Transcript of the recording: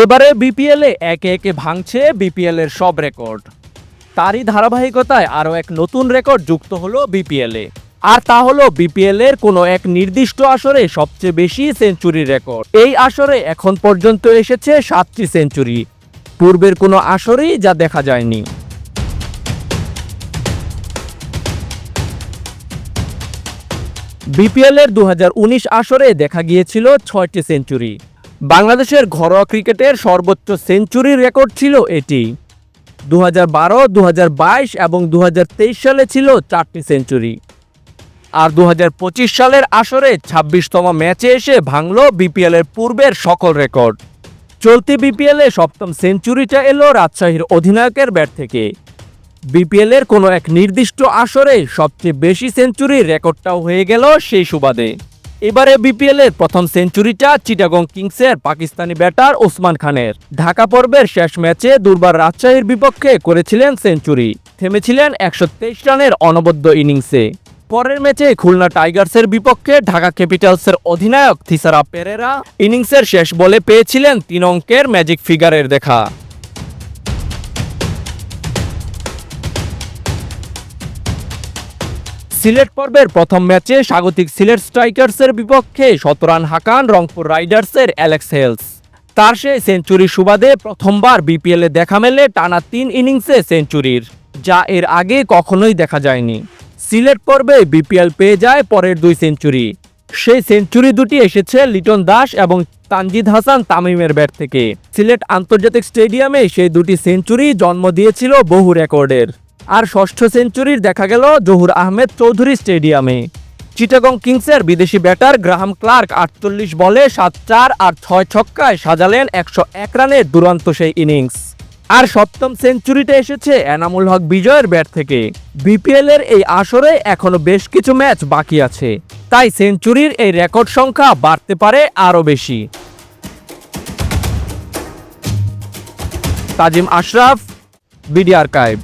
এবারে বিপিএলে একে একে ভাঙছে বিপিএলের সব রেকর্ড। তারই ধারাবাহিকতায় আরও এক নতুন রেকর্ড যুক্ত হলো বিপিএলে। আর তা হলো বিপিএলের কোনো এক নির্দিষ্ট আসরে সবচেয়ে বেশি সেঞ্চুরির রেকর্ড। এই আসরে এখন পর্যন্ত এসেছে 7টি সেঞ্চুরি, পূর্বের কোনো আসরেই যা দেখা যায়নি। বিপিএলের 2019 আসরে দেখা গিয়েছিল 6টি সেঞ্চুরি। বাংলাদেশের ঘরোয়া ক্রিকেটের সর্বোচ্চ সেঞ্চুরির রেকর্ড ছিল এটি। 2012, 2022 এবং 2023 সালে ছিল 4টি সেঞ্চুরি। আর 2025 সালের আসরে 26তম ম্যাচে এসে ভাঙল বিপিএলের পূর্বের সকল রেকর্ড। চলতি বিপিএলে 7ম সেঞ্চুরিটা এলো রাজশাহীর অধিনায়কের ব্যাট থেকে। বিপিএলের কোনো এক নির্দিষ্ট আসরে সবচেয়ে বেশি সেঞ্চুরির রেকর্ডটাও হয়ে গেল সেই সুবাদে। এবারে বিপিএলের প্রথম সেঞ্চুরিটা চিটাগং কিংসের পাকিস্তানি ব্যাটার ওসমান খানের। ঢাকা পর্বের শেষ ম্যাচে দুর্বার রাজশাহীর বিপক্ষে করেছিলেন সেঞ্চুরি, থেমেছিলেন 123 রানের অনবদ্য ইনিংসে। পরের ম্যাচে খুলনা টাইগার্সের বিপক্ষে ঢাকা ক্যাপিটালসের অধিনায়ক থিসারা পেরেরা ইনিংসের শেষ বলে পেয়েছিলেন 3 অঙ্কের ম্যাজিক ফিগারের দেখা। সিলেট পর্বের প্রথম ম্যাচে স্বাগতিক সিলেট স্ট্রাইকার্সের বিপক্ষে 17 রান হাঁকান রংপুর রাইডার্সের অ্যালেক্স হেলস। তার সেই সেঞ্চুরি সুবাদে প্রথমবার বিপিএলে দেখা মেলে টানা 3 ইনিংসে সেঞ্চুরির, যা এর আগে কখনোই দেখা যায়নি। সিলেট পর্বে বিপিএল পেয়ে যায় পরের 2 সেঞ্চুরি। সেই সেঞ্চুরি দুটি এসেছে লিটন দাস এবং তানজিদ হাসান তামিমের ব্যাট থেকে। সিলেট আন্তর্জাতিক স্টেডিয়ামে সেই দুটি সেঞ্চুরি জন্ম দিয়েছিল বহু রেকর্ডের। আর ষষ্ঠ সেঞ্চুরির দেখা গেল জহুর আহমেদ চৌধুরী স্টেডিয়ামে। চিটাগং কিংসের বিদেশি ব্যাটার গ্রাহাম ক্লার্ক 48 বলে 7-4 আর 6 ছক্কায় সাজালেন 101 রানের দুরন্ত সেই ইনিংস। আর 7ম সেঞ্চুরিটা এসেছে এনামুল হক বিজয়ের ব্যাট থেকে। বিপিএলের এই আসরে এখনো বেশ কিছু ম্যাচ বাকি আছে, তাই সেঞ্চুরির এই রেকর্ড সংখ্যা বাড়তে পারে আরও বেশি। তাজিম আশরাফ, বিডি আর্কাইভ।